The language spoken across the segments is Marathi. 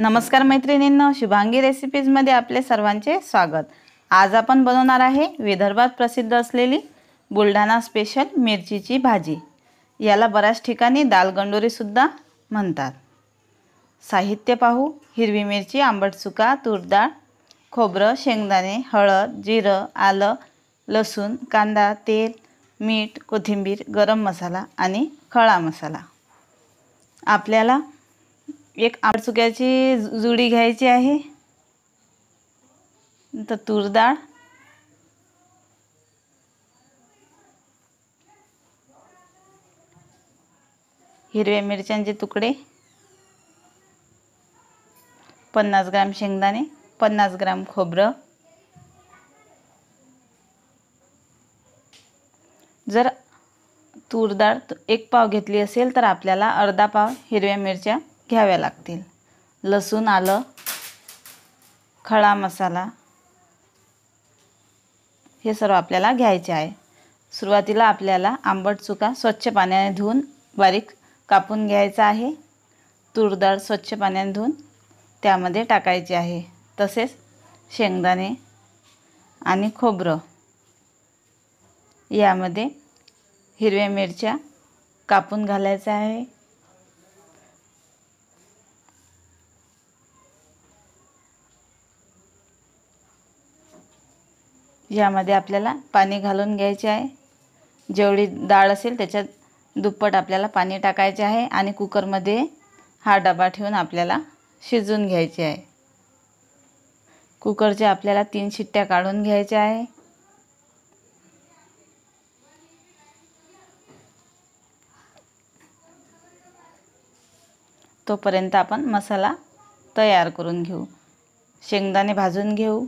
नमस्कार मैत्रिणींनो, शुभांगी रेसिपीजमध्ये आपले सर्वांचे स्वागत। आज आपण बनवणार आहे विदर्भात प्रसिद्ध असलेली बुलढाणा स्पेशल मिरचीची भाजी। याला बऱ्याच ठिकाणी दालगंडोरी सुद्धा म्हणतात। साहित्य पाहू। हिरवी मिरची, आंबट चुका, तूर डाळ, खोबरं, शेंगदाणे, हळद, जिरं, आलं, लसूण, कांदा, तेल, मीठ, कोथिंबीर, गरम मसाला आणि खडा मसाला। आपल्याला एक आंबट चुक्याची जुडी घ्यायची आहे। तर तूर डाळ, हिरव्या मिरच्यांचे तुकडे, 50 ग्रॅम शेंगदाणे, 50 ग्रॅम खोबरं। जर तूर डाळ 1 पाव घेतली असेल तर आपल्याला अर्धा पाव हिरव्या मिरच्या घ्याव्या लागतील। लसूण, आलं, खडा मसाला हे सर्व आपल्याला घ्यायचे आहे। सुरुवातीला आपल्याला आंबट चुका स्वच्छ पाण्याने धुवून बारीक कापून घ्यायचा आहे। तूर डाळ स्वच्छ पाण्याने धुवून त्यामध्ये टाकायची आहे। तसेच शेंगदाणे आणि खोबरं, यामध्ये हिरव्या मिरच्या कापून घालायच्या आहे। यामध्ये आपल्याला पाणी घालून घ्यायचे आहे। जेवढी डाळ असेल त्याच्या दुप्पट आपल्याला पाणी टाकायचे आहे आणि कुकरमध्ये हा डबा ठेवून आपल्याला शिजवून घ्यायचे आहे। कुकरच्या आपल्याला 3 शिट्ट्या काढून घ्यायच्या आहे। तोपर्यंत आपण मसाला तयार करून घेऊ। शेंगदाणे भाजून घेऊ।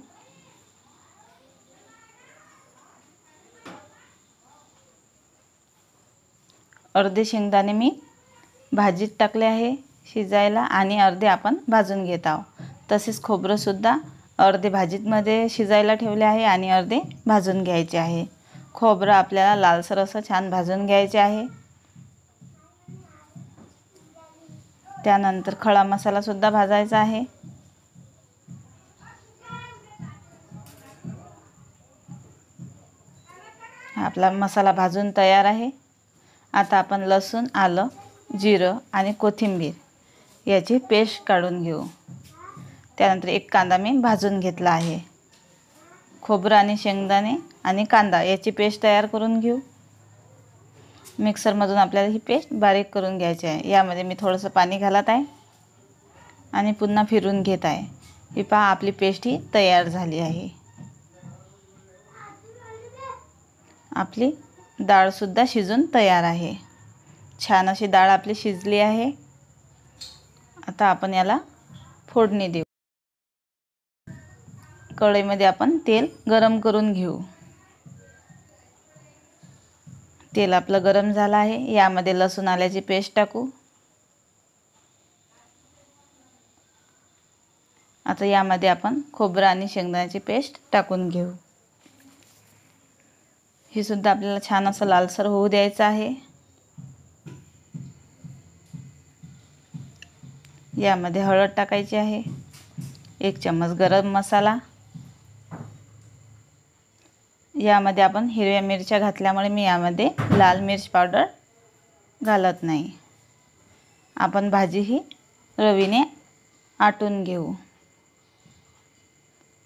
अर्धे शेंगदाणे मी भाजीत टाकले आहे शिजायला आणि अर्धे आपण भाजून घेत आहोत। तसेच खोबरं सुद्धा अर्धे भाजीमध्ये शिजायला ठेवले आहे आणि अर्धे भाजून घ्यायचे आहे। खोबरं आपल्याला लालसर असं छान भाजून घ्यायचे आहे। त्यानंतर खडा मसाला सुद्धा भाजायचा आहे। आपला मसाला भाजून तयार आहे। आता आपण लसूण, आलं, जिरं आणि कोथिंबीर याची पेस्ट काढून घेऊ। त्यानंतर 1 कांदा मी भाजून घेतला आहे। खोबरं आणि शेंगदाणे आणि कांदा याची पेस्ट तयार करून घेऊ। मिक्सरमधून आपल्याला ही पेस्ट बारीक करून घ्यायची आहे। यामध्ये मी थोडंसं पाणी घालत आहे आणि पुन्हा फिरून घेत आहे। ही पहा, आपली पेस्ट ही तयार झाली आहे। आपली डाळ सुद्धा शिजून तयार आहे। छान अशी डाळ आपली शिजली आहे। आता आपण याला फोडणी देऊ। कढईमध्ये आपण तेल गरम करून घेऊ। तेल आपलं गरम झालं आहे। यामध्ये लसूण आल्याची पेस्ट टाकू। आता यामध्ये आपण खोबरं आणि शेंगदाण्याची पेस्ट टाकून घेऊ। ही सुद्धा आपल्याला छान असं लालसर होऊ द्यायचं आहे। यामध्ये हळद टाकायची आहे, 1 चम्मच गरम मसाला। यामध्ये आपण हिरव्या मिरच्या घातल्यामुळे मी यामध्ये लाल मिर्च पावडर घालत नाही। आपण भाजी ही रवीने आटून घेऊ।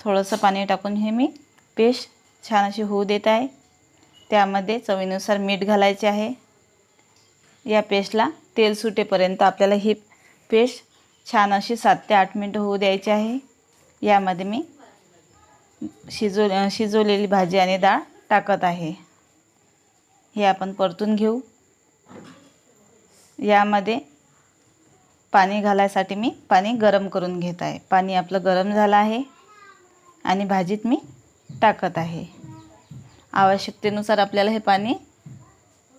थोडंसं पाणी टाकून हे मी पेस्ट छान अशी होऊ देत आहे। त्यामध्ये चवीनुसार मीठ घालायचे आहे। या पेस्टला तेल सुटेपर्यंत आपल्याला ही पेस्ट छान अशी 7 ते 8 मिनिटं होऊ द्यायची आहे। यामध्ये मी शिजवलेली भाजी आणि डाळ टाकत आहे। हे आपण परतून घेऊ। यामध्ये पाणी घालायसाठी मी पाणी गरम करून घेत आहे। पाणी आपलं गरम झालं आहे आणि भाजीत मी टाकत आहे। आवश्यकतेनुसार आपल्याला हे पाणी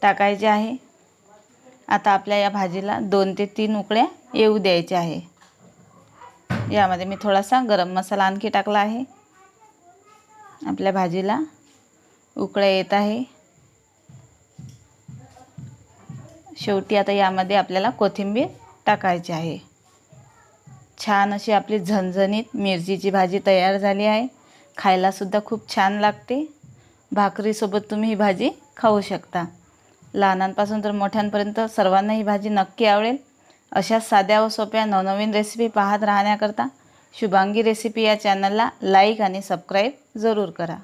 टाकायचे आहे। आता आपल्या या भाजीला 2 ते 3 उकळ्या येऊ द्यायच्या आहे। यामध्ये मी थोडासा गरम मसाला आणखी टाकला आहे। आपल्या भाजीला उकळ्या येत आहे। शेवटी आता यामध्ये आपल्याला कोथिंबीर टाकायची आहे। छान अशी आपली झणझणीत मिरचीची भाजी तयार झाली आहे। खायलासुद्धा खूप छान लागते। भाकरीसोबत तुम्ही ही भाजी खाऊ शकता। लहानांपासून तर मोठ्यांपर्यंत सर्वांना ही भाजी नक्की आवडेल। अशा साध्या व सोप्या नवनवीन रेसिपी पाहत राहण्याकरता शुभांगी रेसिपी या चॅनलला लाईक आणि सबस्क्राईब जरूर करा।